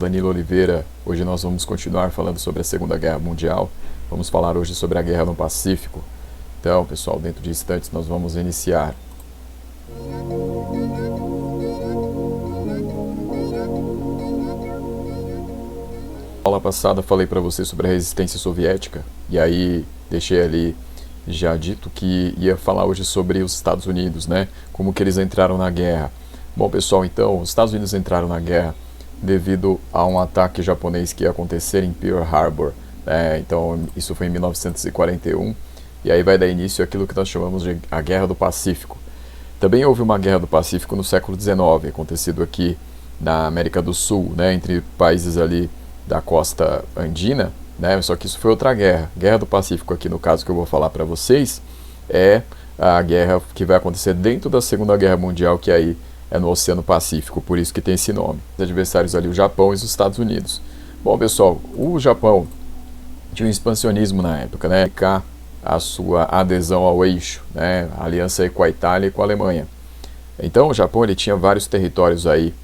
Danilo Oliveira, hoje nós vamos continuar falando sobre a Segunda Guerra Mundial. Vamos falar hoje sobre a Guerra no Pacífico. Então, pessoal, dentro de instantes nós vamos iniciar. Na aula passada falei para você sobre a resistência soviética, e aí deixei ali já dito que ia falar hoje sobre os Estados Unidos, né? Como que eles entraram na guerra. Bom, pessoal, então, os Estados Unidos entraram na guerra devido a um ataque japonês que ia acontecer em Pearl Harbor. Então, isso foi em 1941, e aí vai dar início àquilo que nós chamamos de a Guerra do Pacífico. Também houve uma Guerra do Pacífico no século XIX, acontecido aqui na América do Sul, né, entre países ali da costa andina, né, só que isso foi outra guerra. Guerra do Pacífico aqui, no caso que eu vou falar para vocês, é a guerra que vai acontecer dentro da Segunda Guerra Mundial, que aí é no Oceano Pacífico, por isso que tem esse nome. Os adversários ali, o Japão e os Estados Unidos. Bom, pessoal, o Japão tinha um expansionismo na época, né, a sua adesão ao eixo, né, a aliança aí com a Itália e com a Alemanha. Então, o Japão ele tinha vários territórios aí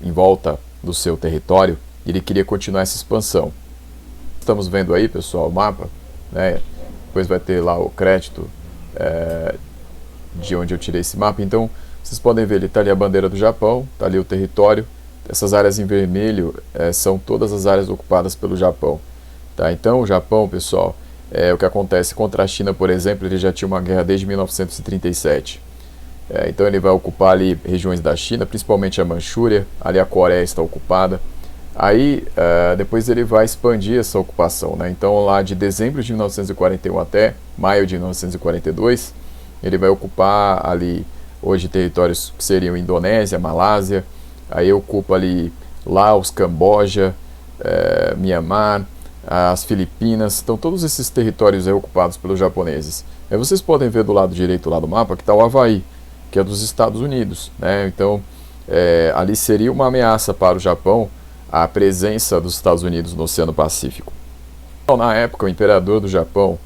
em volta do seu território, e ele queria continuar essa expansão. Estamos vendo aí, pessoal, o mapa, né, depois vai ter lá o crédito de onde eu tirei esse mapa. Então, vocês podem ver, está ali a bandeira do Japão, está ali o território. Essas áreas em vermelho são todas as áreas ocupadas pelo Japão. Tá? Então, o Japão, pessoal, o que acontece contra a China, por exemplo, ele já tinha uma guerra desde 1937. Então, ele vai ocupar ali regiões da China, principalmente a Manchúria, ali a Coreia está ocupada. Aí, depois ele vai expandir essa ocupação, né? Então, lá de dezembro de 1941 até maio de 1942, ele vai ocupar ali hoje territórios que seriam Indonésia, Malásia, aí ocupa ali Laos, Camboja, Mianmar, as Filipinas. Então todos esses territórios aí ocupados pelos japoneses. Aí vocês podem ver do lado direito lá do mapa que está o Havaí, que é dos Estados Unidos, né? Então ali seria uma ameaça para o Japão a presença dos Estados Unidos no Oceano Pacífico. Então, na época, o imperador do Japão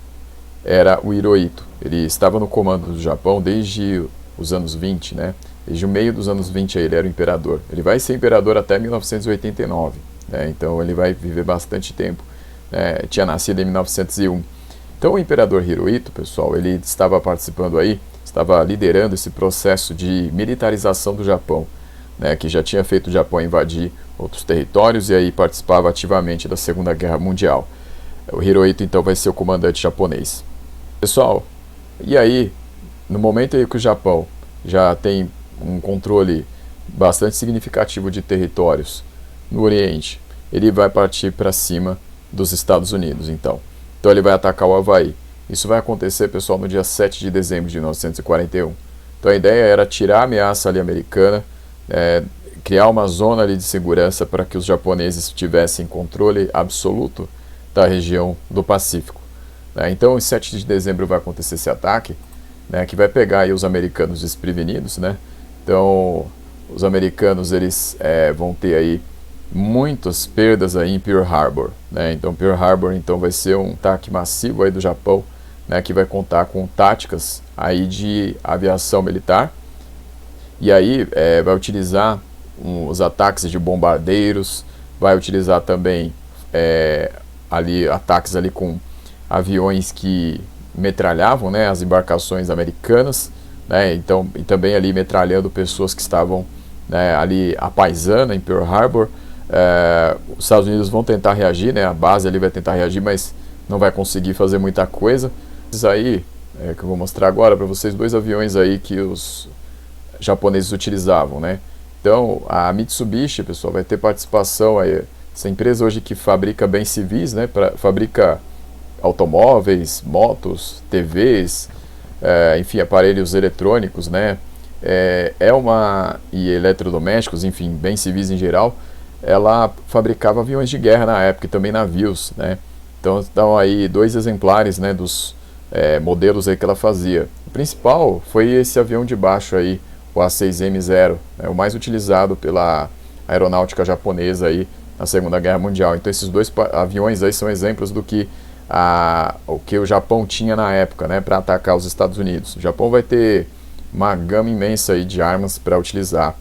era o Hirohito. Ele estava no comando do Japão desde os anos 20, né? Desde o meio dos anos 20 aí, ele era o imperador. Ele vai ser imperador até 1989, né? Então ele vai viver bastante tempo. Tinha nascido em 1901. Então o imperador Hirohito, pessoal, ele estava participando aí, estava liderando esse processo de militarização do Japão, né? Que já tinha feito o Japão invadir outros territórios e aí participava ativamente da Segunda Guerra Mundial. O Hirohito então vai ser o comandante japonês. Pessoal, e aí, no momento em que o Japão já tem um controle bastante significativo de territórios no Oriente, ele vai partir para cima dos Estados Unidos, então. Então ele vai atacar o Havaí. Isso vai acontecer, pessoal, no dia 7 de dezembro de 1941. Então a ideia era tirar a ameaça ali americana, criar uma zona ali de segurança para que os japoneses tivessem controle absoluto da região do Pacífico. Então em 7 de dezembro vai acontecer esse ataque, que vai pegar aí os americanos desprevenidos, né? Então, os americanos eles vão ter aí muitas perdas aí em Pearl Harbor, né? Então, Pearl Harbor então vai ser um ataque massivo aí do Japão, né? Que vai contar com táticas aí de aviação militar e aí vai utilizar os ataques de bombardeiros, vai utilizar também ali ataques ali com aviões que metralhavam, né, as embarcações americanas, né, então, e também ali metralhando pessoas que estavam, né, ali a paisana em Pearl Harbor. Os Estados Unidos vão tentar reagir, né, a base ali vai tentar reagir, mas não vai conseguir fazer muita coisa. Isso aí que eu vou mostrar agora para vocês, dois aviões aí que os japoneses utilizavam, né. Então a Mitsubishi, pessoal, vai ter participação aí, essa empresa hoje que fabrica bens civis, né, fabrica automóveis, motos, TVs, enfim, aparelhos eletrônicos, né, e eletrodomésticos, enfim, bens civis em geral. Ela fabricava aviões de guerra na época e também navios, né. Então estão aí dois exemplares, né, dos modelos aí que ela fazia. O principal foi esse avião de baixo aí, o A6M0, né, o mais utilizado pela aeronáutica japonesa aí na Segunda Guerra Mundial. Então esses dois aviões aí são exemplos do que o que o Japão tinha na época, né, para atacar os Estados Unidos. O Japão vai ter uma gama imensa aí de armas para utilizar.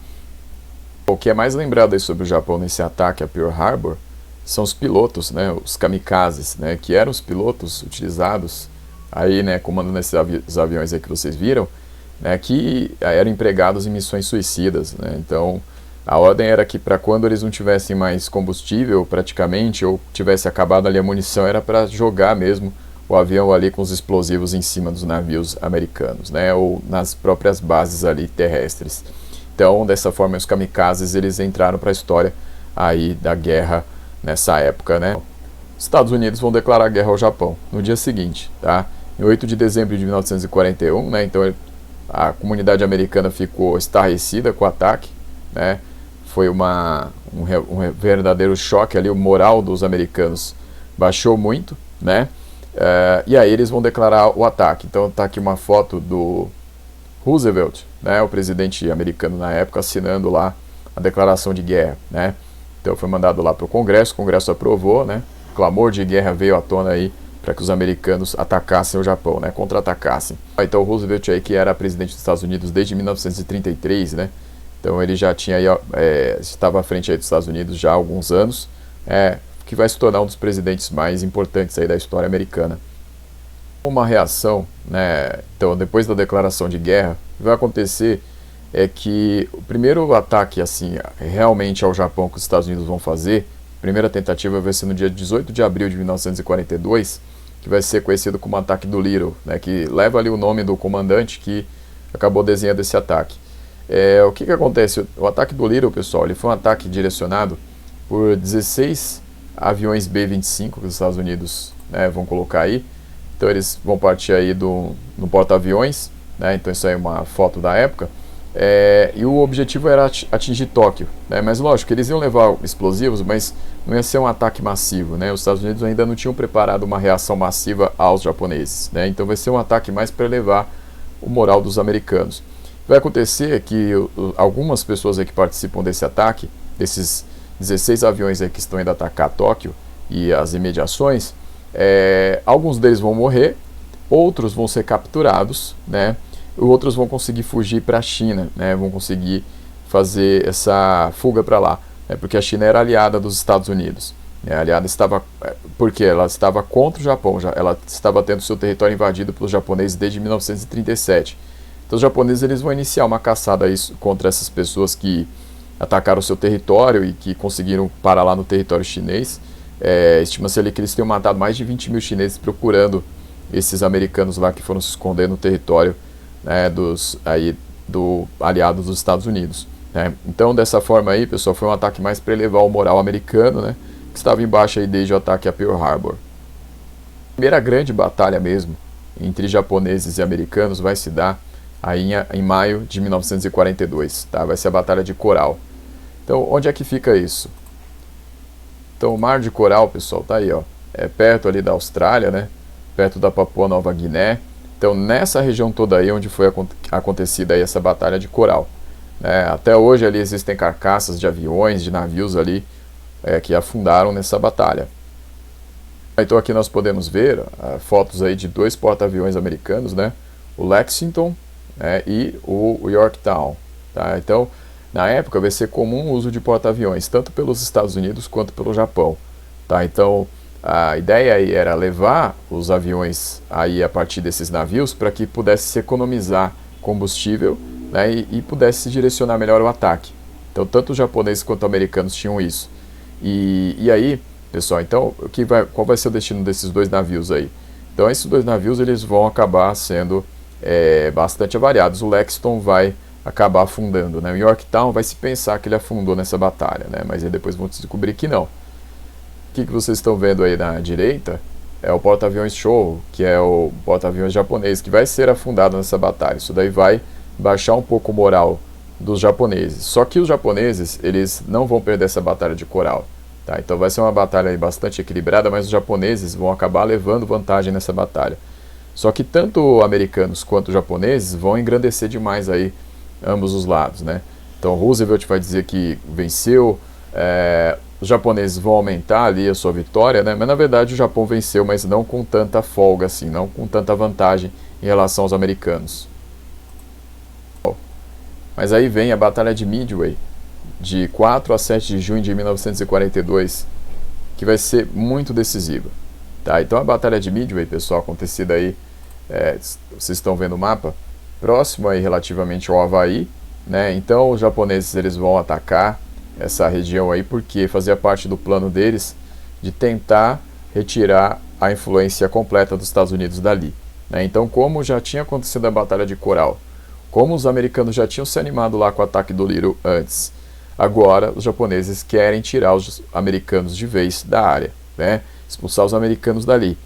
O que é mais lembrado aí sobre o Japão nesse ataque a Pearl Harbor são os pilotos, né, os kamikazes, né, que eram os pilotos utilizados aí, né, comandando esses aviões aí que vocês viram, né, que eram empregados em missões suicidas, né. Então a ordem era que para quando eles não tivessem mais combustível praticamente, ou tivesse acabado ali a munição, era para jogar mesmo o avião ali com os explosivos em cima dos navios americanos, né, ou nas próprias bases ali terrestres. Então, dessa forma, os kamikazes eles entraram para a história aí da guerra nessa época, né. Os Estados Unidos vão declarar guerra ao Japão no dia seguinte, tá? Em 8 de dezembro de 1941, né, então a comunidade americana ficou estarrecida com o ataque, né. Foi um verdadeiro choque ali, o moral dos americanos baixou muito, né? E aí eles vão declarar o ataque. Então tá aqui uma foto do Roosevelt, né, o presidente americano na época, assinando lá a declaração de guerra, né? Então foi mandado lá para o Congresso aprovou, né? O clamor de guerra veio à tona aí para que os americanos atacassem o Japão, né? Contra-atacassem. Então o Roosevelt aí, que era presidente dos Estados Unidos desde 1933, né? Então ele já tinha aí, estava à frente aí dos Estados Unidos já há alguns anos, que vai se tornar um dos presidentes mais importantes aí da história americana. Uma reação, né, então depois da declaração de guerra, o que vai acontecer é que o primeiro ataque assim realmente ao Japão que os Estados Unidos vão fazer, a primeira tentativa vai ser no dia 18 de abril de 1942, que vai ser conhecido como Ataque do Little, né, que leva ali o nome do comandante que acabou desenhando esse ataque. O que acontece? O ataque do Little, pessoal, ele foi um ataque direcionado por 16 aviões B-25 que os Estados Unidos, né, vão colocar aí. Então eles vão partir aí no porta-aviões, né, então isso aí é uma foto da época. E o objetivo era atingir Tóquio, né, mas lógico, eles iam levar explosivos, mas não ia ser um ataque massivo, né, os Estados Unidos ainda não tinham preparado uma reação massiva aos japoneses, né, então vai ser um ataque mais para elevar o moral dos americanos. Vai acontecer que algumas pessoas aí que participam desse ataque, desses 16 aviões aí que estão indo atacar Tóquio e as imediações, alguns deles vão morrer, outros vão ser capturados, né? Outros vão conseguir fugir para a China, né? Vão conseguir fazer essa fuga para lá, né? Porque a China era aliada dos Estados Unidos, né? Aliada estava, porque ela estava contra o Japão, ela estava tendo seu território invadido pelos japoneses desde 1937. Então os japoneses eles vão iniciar uma caçada contra essas pessoas que atacaram o seu território e que conseguiram parar lá no território chinês. Estima-se ali que eles tenham matado mais de 20 mil chineses procurando esses americanos lá que foram se esconder no território, né, do aliado dos Estados Unidos, né? Então dessa forma aí, pessoal, foi um ataque mais para elevar o moral americano, né, que estava embaixo aí desde o ataque a Pearl Harbor. A primeira grande batalha mesmo entre japoneses e americanos vai se dar aí em maio de 1942, tá? Vai ser a Batalha de Coral. Então, onde é que fica isso? Então, o Mar de Coral, pessoal, tá aí, ó. É perto ali da Austrália, né? Perto da Papua Nova Guiné. Então, nessa região toda aí onde foi acontecida aí essa Batalha de Coral, né? Até hoje ali existem carcaças de aviões, de navios ali que afundaram nessa batalha. Então, aqui nós podemos ver fotos aí de dois porta-aviões americanos, né? O Lexington, e o Yorktown, tá? Então, na época vai ser comum o uso de porta-aviões, tanto pelos Estados Unidos quanto pelo Japão, tá? Então, a ideia aí era levar os aviões aí a partir desses navios para que pudesse se economizar combustível, né, e pudesse se direcionar melhor o ataque. Então, tanto os japoneses quanto os americanos tinham isso. E aí, pessoal, então, qual vai ser o destino desses dois navios aí? Então, esses dois navios eles vão acabar sendo bastante avariados. O Lexington vai acabar afundando, né? O Yorktown vai se pensar que ele afundou nessa batalha, né? Mas aí depois vão descobrir que não. O que vocês estão vendo aí na direita é o porta-aviões Shoho, que é o porta-aviões japonês que vai ser afundado nessa batalha. Isso daí vai baixar um pouco o moral dos japoneses. Só que os japoneses eles não vão perder essa batalha de Coral, tá? Então vai ser uma batalha aí bastante equilibrada, mas os japoneses vão acabar levando vantagem nessa batalha. Só que tanto americanos quanto japoneses vão engrandecer demais aí ambos os lados, né? Então Roosevelt vai dizer que venceu, os japoneses vão aumentar ali a sua vitória, né? Mas na verdade o Japão venceu, mas não com tanta folga assim, não com tanta vantagem em relação aos americanos. Mas aí vem a Batalha de Midway, de 4 a 7 de junho de 1942, que vai ser muito decisiva. Tá? Então a Batalha de Midway, pessoal, acontecida aí, vocês estão vendo o mapa, próximo aí relativamente ao Havaí, né? Então os japoneses eles vão atacar essa região aí porque fazia parte do plano deles de tentar retirar a influência completa dos Estados Unidos dali, né? Então, como já tinha acontecido a Batalha de Coral, como os americanos já tinham se animado lá com o ataque do Little antes, agora os japoneses querem tirar os americanos de vez da área, né? Expulsar os americanos dali,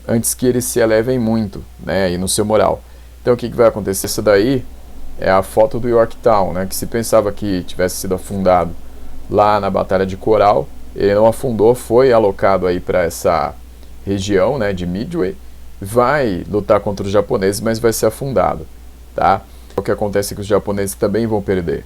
antes que eles se elevem muito, né? E no seu moral. Então o que vai acontecer? Isso daí é a foto do Yorktown, né? Que se pensava que tivesse sido afundado lá na Batalha de Coral, ele não afundou, foi alocado aí para essa região, né, de Midway, vai lutar contra os japoneses, mas vai ser afundado, tá? O que acontece é que os japoneses também vão perder.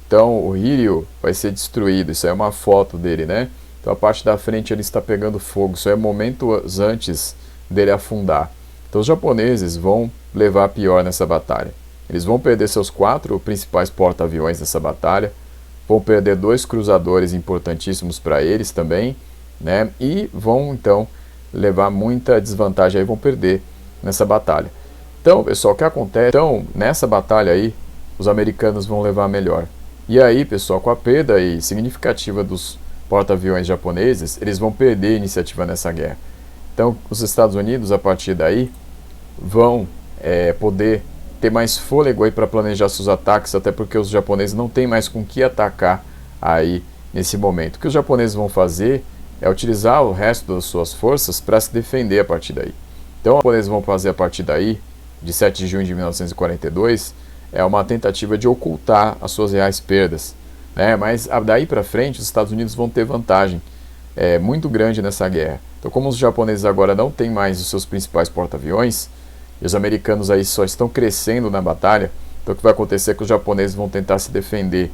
Então o Hiryu vai ser destruído, isso é uma foto dele, né? Então a parte da frente ele está pegando fogo, isso é momentos antes dele afundar. Então os japoneses vão levar a pior nessa batalha. Eles vão perder seus 4 principais porta-aviões nessa batalha, vão perder 2 cruzadores importantíssimos para eles também, né? E vão então levar muita desvantagem aí, vão perder nessa batalha. Então, pessoal, o que acontece? Então, nessa batalha aí, os americanos vão levar a melhor. E aí, pessoal, com a perda aí significativa dos porta-aviões japoneses, eles vão perder a iniciativa nessa guerra. Então, os Estados Unidos, a partir daí, vão poder ter mais fôlego aí para planejar seus ataques, até porque os japoneses não têm mais com que atacar aí nesse momento. O que os japoneses vão fazer é utilizar o resto das suas forças para se defender a partir daí. Então, os japoneses vão fazer a partir daí, de 7 de junho de 1942, é uma tentativa de ocultar as suas reais perdas, né? Mas daí para frente os Estados Unidos vão ter vantagem muito grande nessa guerra. Então, como os japoneses agora não têm mais os seus principais porta-aviões, e os americanos aí só estão crescendo na batalha, então o que vai acontecer é que os japoneses vão tentar se defender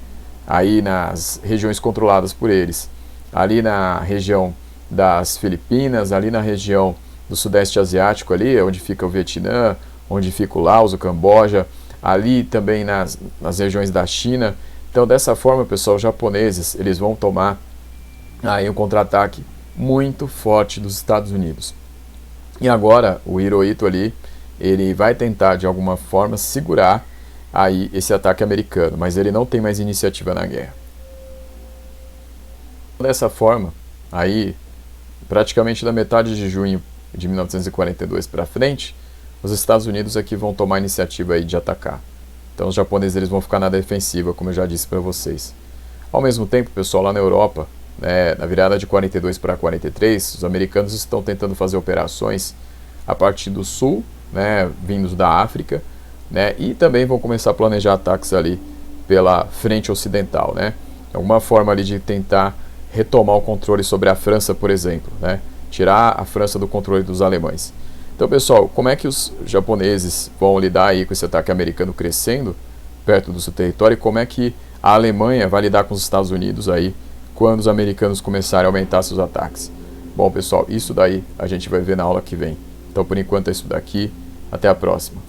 aí nas regiões controladas por eles, ali na região das Filipinas, ali na região do Sudeste Asiático, ali onde fica o Vietnã, onde fica o Laos, o Camboja, ali também nas regiões da China. Então dessa forma, pessoal, os japoneses eles vão tomar aí um contra-ataque muito forte dos Estados Unidos. E agora o Hirohito ali, ele vai tentar de alguma forma segurar aí esse ataque americano, mas ele não tem mais iniciativa na guerra. Dessa forma, aí praticamente da metade de junho de 1942 para frente, os Estados Unidos aqui vão tomar a iniciativa aí de atacar. Então os japoneses eles vão ficar na defensiva, como eu já disse para vocês. Ao mesmo tempo, pessoal, lá na Europa, né, na virada de 42 para 43, os americanos estão tentando fazer operações a partir do sul, né, vindos da África, né, e também vão começar a planejar ataques ali pela frente ocidental, né, alguma forma ali de tentar retomar o controle sobre a França, por exemplo, né, tirar a França do controle dos alemães. Então, pessoal, como é que os japoneses vão lidar aí com esse ataque americano crescendo perto do seu território, e como é que a Alemanha vai lidar com os Estados Unidos aí quando os americanos começarem a aumentar seus ataques? Bom, pessoal, isso daí a gente vai ver na aula que vem. Então, por enquanto é isso daqui. Até a próxima.